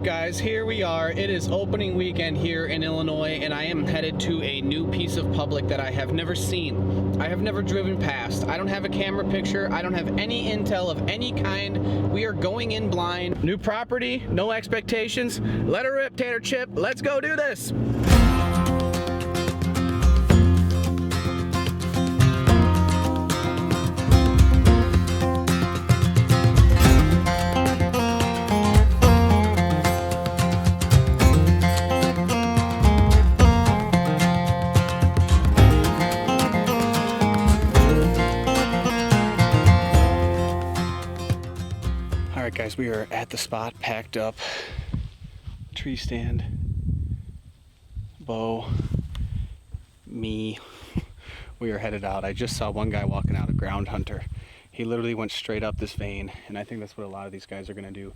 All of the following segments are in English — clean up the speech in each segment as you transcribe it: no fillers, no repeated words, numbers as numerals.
up, guys? Here we are. It is opening weekend here in Illinois, and I am headed to a new piece of public that I have never seen. I have never driven past. I don't have a camera picture. I don't have any intel of any kind. We are going in blind. New property, no expectations. Let her rip, Tater Chip. Let's go do this. Alright guys, we are at the spot, packed up, tree stand, bow, me. We are headed out. I just saw one guy walking out, a ground hunter. He literally went straight up this vein, and I think that's what a lot of these guys are going to do.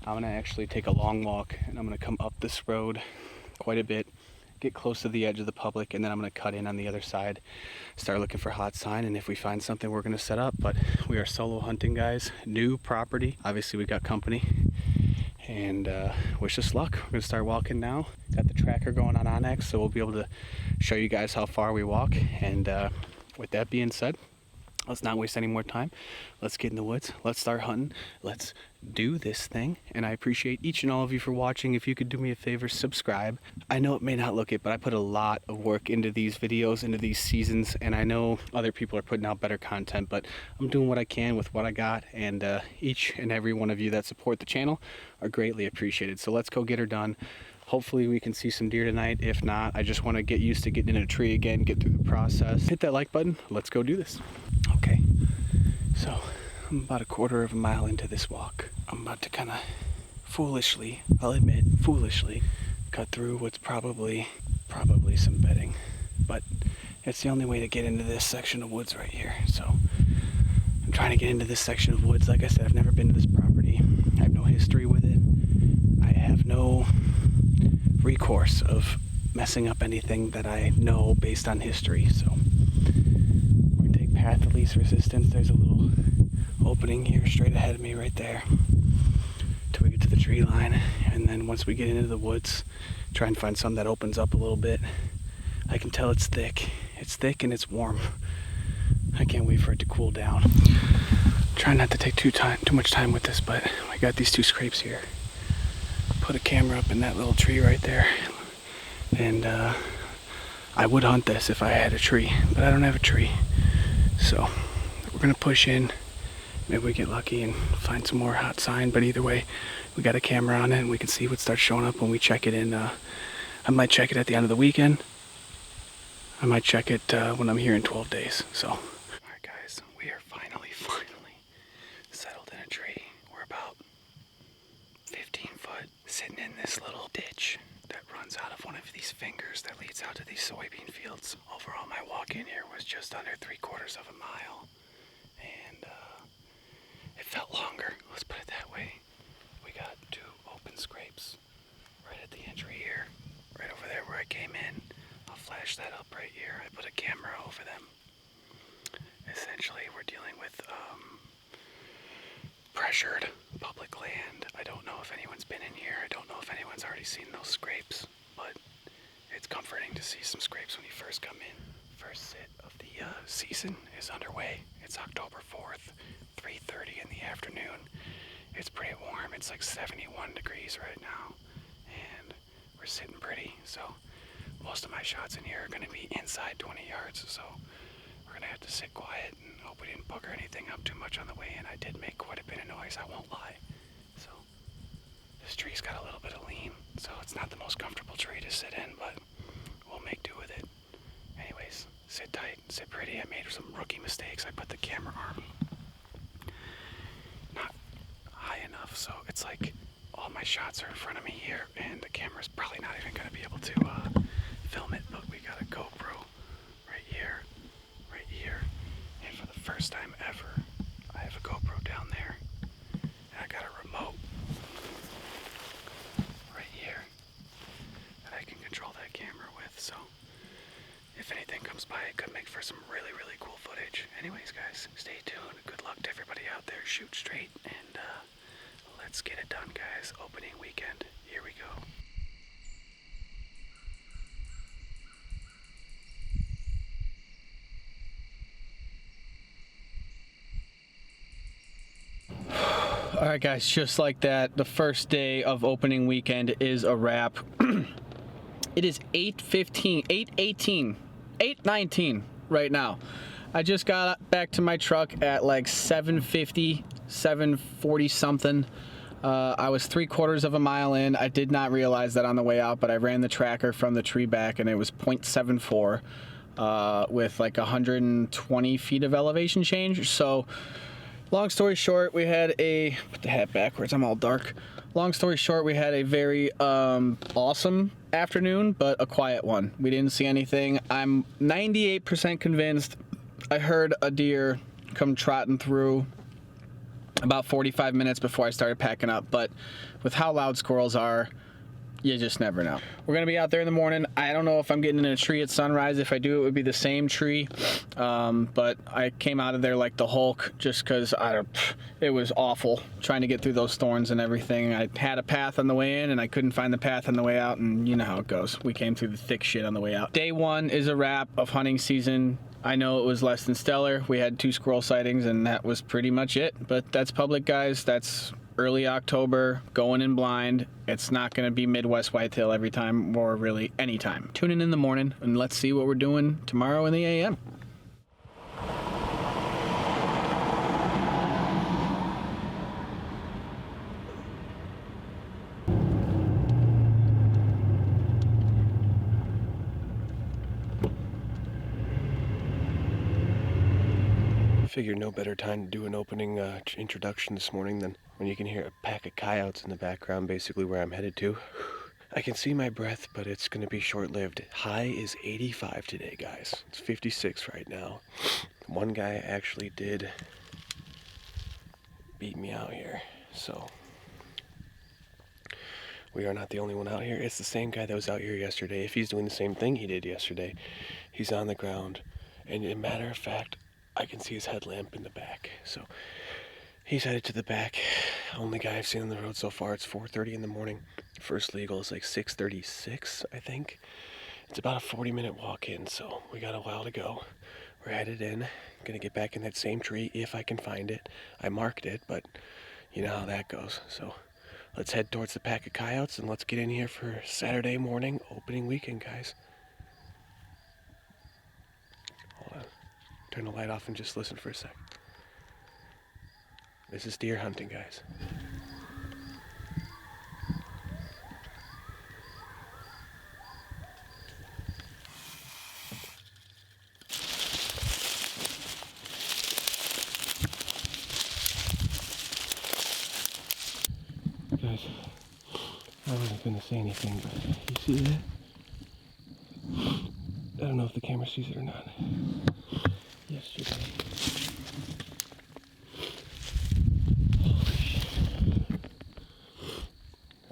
I'm going to actually take a long walk, and I'm going to come up this road quite a bit, get close to the edge of the public, and then I'm going to cut in on the other side, start looking for hot sign, and if we find something, we're going to set up. But we are solo hunting, guys. New property. Obviously, we got company, and wish us luck. We're going to start walking now. Got the tracker going on Onyx, so we'll be able to show you guys how far we walk. And with that being said, let's not waste any more time. Let's get in the woods. Let's start hunting. Let's do this thing. And I appreciate each and all of you for watching. If you could do me a favor, subscribe. I know it may not look it, but I put a lot of work into these videos, into these seasons, and I know other people are putting out better content, but I'm doing what I can with what I got, and each and every one of you that support the channel are greatly appreciated. So let's go get her done. Hopefully we can see some deer tonight. If not, I just want to get used to getting in a tree again, get through the process. Hit that like button. Let's go do this. Okay, so I'm about a quarter of a mile into this walk. I'm about to kind of foolishly, I'll admit, foolishly cut through what's probably some bedding, but it's the only way to get into this section of woods right here. So I'm trying to get into this section of woods. Like I said, I've never been to this property. I have no history with it. I have no recourse of messing up anything that I know based on history. So we're gonna take path of least resistance. There's a little opening here straight ahead of me right there till we get to the tree line, and then once we get into the woods, try and find some that opens up a little bit. I can tell it's thick and it's warm. I can't wait for it to cool down. Try not to take too much time with this, but we got these two scrapes here. Put a camera up in that little tree right there, and I would hunt this if I had a tree, but I don't have a tree. So we're gonna push in. Maybe we get lucky and find some more hot sign, but either way, we got a camera on it and we can see what starts showing up when we check it in. I might check it at the end of the weekend. I might check it when I'm here in 12 days. So, all right guys, we are finally settled in a tree. We're about 15 foot, sitting in this little ditch that runs out of one of these fingers that leads out to these soybean fields. Overall, my walk in here was just under 3/4 of a mile. And it felt longer, let's put it that way. We got two open scrapes right at the entry here, right over there where I came in. I'll flash that up right here. I put a camera over them. Essentially, we're dealing with pressured public land. I don't know if anyone's been in here. I don't know if anyone's already seen those scrapes, but it's comforting to see some scrapes when you first come in. First sit of the season is underway. It's October 4th, 3:30 in the afternoon. It's pretty warm. It's like 71 degrees right now, and we're sitting pretty. So most of my shots in here are going to be inside 20 yards. So we're going to have to sit quiet and hope we didn't bugger anything up too much on the way in. I did make quite a bit of noise, I won't lie. So this tree's got a little bit of lean, so it's not the most comfortable tree to sit in, but we'll make do with it. Anyways, sit tight, sit pretty. I made some rookie mistakes. I put the camera arm not high enough, so it's like all my shots are in front of me here, and the camera's probably not even going to be able to film it, but we got a GoPro right here, and for the first time ever, I have a GoPro down there, and I got a remote right here that I can control that camera with, so if anything comes by, it could make for some really, really cool footage. Anyways, guys, stay tuned. Good luck to everybody out there. Shoot straight, and Let's get it done, guys. Opening weekend. Here we go. All right, guys, just like that, the first day of opening weekend is a wrap. It is 8:15, 8:18, 8:19 right now. I just got back to my truck at like 7:50, 7:40 something. I was 3/4 of a mile in. I did not realize that on the way out, but I ran the tracker from the tree back and it was 0.74 with like 120 feet of elevation change. So long story short, we had a, put the hat backwards, I'm all dark. Long story short, we had a very awesome afternoon, but a quiet one. We didn't see anything. I'm 98% convinced I heard a deer come trotting through about 45 minutes before I started packing up, but with how loud squirrels are, you just never know. We're gonna be out there in the morning. I don't know if I'm getting in a tree at sunrise. If I do, it would be the same tree. But I came out of there like the Hulk just because it was awful trying to get through those thorns and everything. I had a path on the way in and I couldn't find the path on the way out, and you know how it goes. We came through the thick shit on the way out. Day one is a wrap of hunting season. I know it was less than stellar. We had 2 squirrel sightings and that was pretty much it. But that's public, guys. That's early October, going in blind. It's not gonna be Midwest whitetail every time, or really any time. Tune in the morning and let's see what we're doing tomorrow in the AM. Figured no better time to do an opening introduction this morning than when you can hear a pack of coyotes in the background, basically where I'm headed to. I can see my breath, but it's going to be short-lived. High is 85 today, guys. It's 56 right now. One guy actually did beat me out here, so we are not the only one out here. It's the same guy that was out here yesterday. If he's doing the same thing he did yesterday, he's on the ground, and as a matter of fact, I can see his headlamp in the back. So he's headed to the back. Only guy I've seen on the road so far. It's 4:30 in the morning. First legal is like 6:36, I think. It's about a 40-minute walk in, so we got a while to go. We're headed in. Gonna get back in that same tree if I can find it. I marked it, but you know how that goes. So let's head towards the pack of coyotes and let's get in here for Saturday morning opening weekend, guys. Hold on. Turn the light off and just listen for a sec. This is deer hunting, guys. Guys, I wasn't gonna say anything, but you see that? I don't know if the camera sees it or not. Yesterday. Holy shit.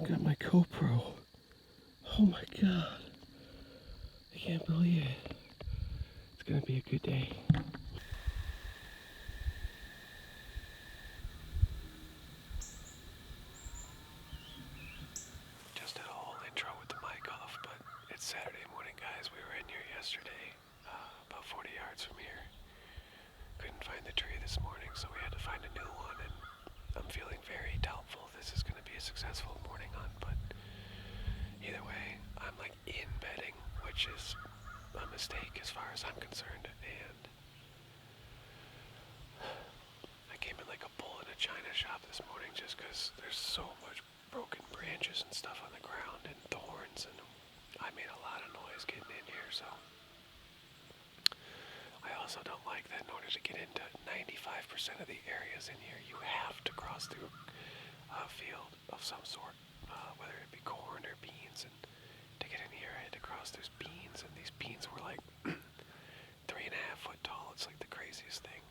I got my GoPro. Oh my god. I can't believe it. It's gonna be a good day. Just did a whole intro with the mic off, but it's Saturday morning, guys. We were in here yesterday, about 40 yards from here. Couldn't find the tree this morning, so we had to find a new one, and I'm feeling very doubtful this is going to be a successful morning hunt, but either way, I'm like in bedding, which is a mistake as far as I'm concerned, and I came in like a bull in a china shop this morning just because there's so much broken branches and stuff on the ground and thorns, and I made a lot of noise getting in here, so I also don't like that in order to get into 95% of the areas in here, you have to cross through a field of some sort, whether it be corn or beans. And to get in here, I had to cross those beans, and these beans were like 3.5 foot tall. It's like the craziest thing.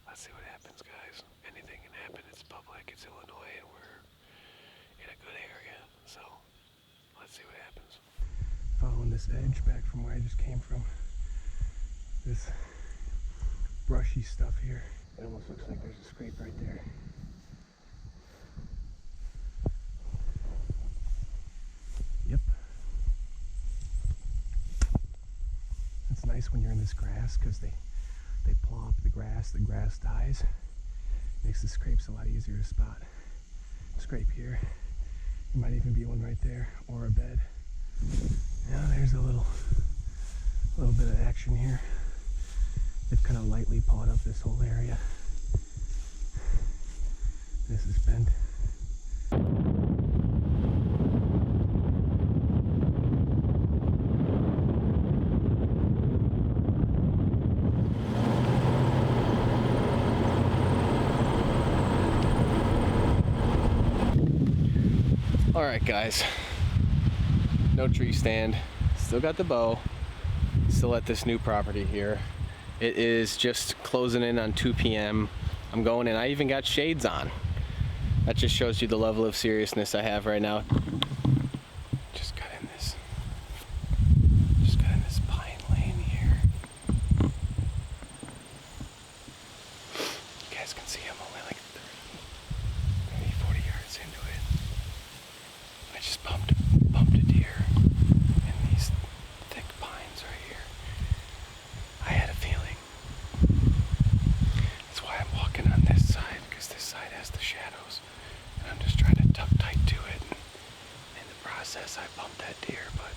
Let's see what happens, guys. Anything can happen. It's public. It's Illinois, and we're in a good area. So let's see what happens. Following this edge back from where I just came from. This brushy stuff here. It almost looks like there's a scrape right there. nice when you're in this grass because they paw up the grass dies. Makes the scrapes a lot easier to spot. Scrape here. There might even be one right there, or a bed. Now there's a little bit of action here. They've kind of lightly pawed up this whole area. This is bent. All right, guys. No tree stand. Still got the bow. Still at this new property here. It is just closing in on 2 p.m. I'm going in. I even got shades on. That just shows you the level of seriousness I have right now. Just got in this pine lane here. You guys can see I'm only like 30, 40 yards into it. I just bumped a deer in these thick pines right here. I had a feeling. That's why I'm walking on this side, because this side has the shadows. And I'm just trying to tuck tight to it. And in the process, I bumped that deer. But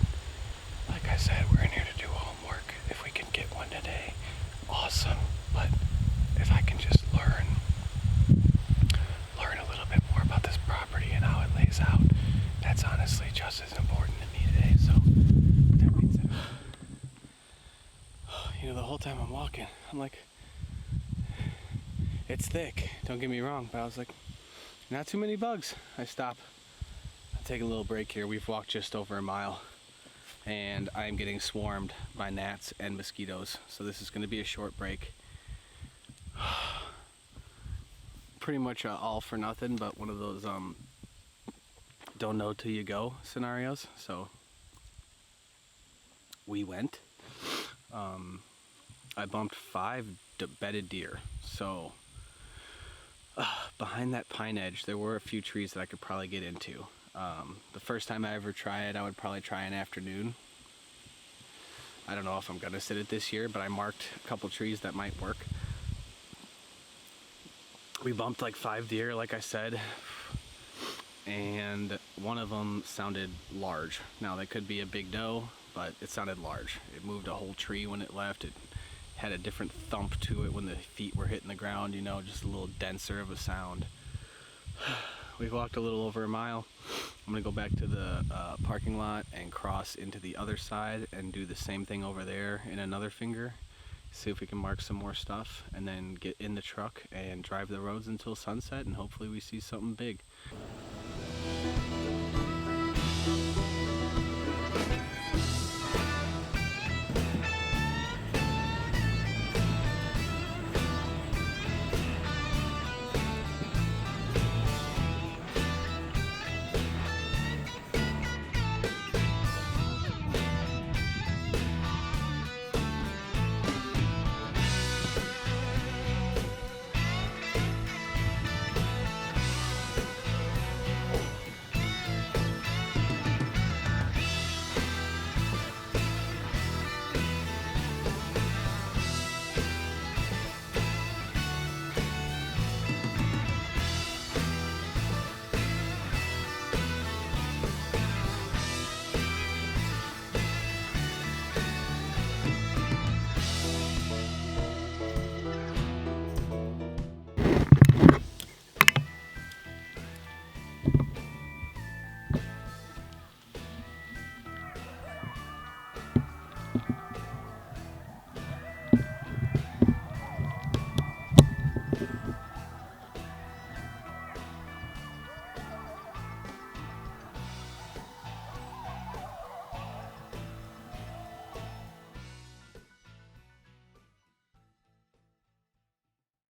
like I said, we're in here to do homework. If we can get one today, awesome. But if I can just learn a little bit more about this property and how it lays out, that's honestly just as important to me today. So that means that, the whole time I'm walking, I'm like, it's thick, don't get me wrong, but I was like, not too many bugs. I stop. I'll take a little break here. We've walked just over a mile and I'm getting swarmed by gnats and mosquitoes. So this is going to be a short break. Pretty much all for nothing, but one of those don't know till you go scenarios. So we went. I bumped 5 bedded deer. So behind that pine edge, there were a few trees that I could probably get into. The first time I ever try it, I would probably try an afternoon. I don't know if I'm gonna sit it this year, but I marked a couple trees that might work. We bumped like 5 deer, like I said, and one of them sounded large. Now they could be a big doe, but it sounded large. It moved a whole tree when it left. It had a different thump to it when the feet were hitting the ground, just a little denser of a sound. We've walked a little over a mile. I'm gonna go back to the parking lot and cross into the other side and do the same thing over there in another finger. See if we can mark some more stuff and then get in the truck and drive the roads until sunset, and hopefully we see something big.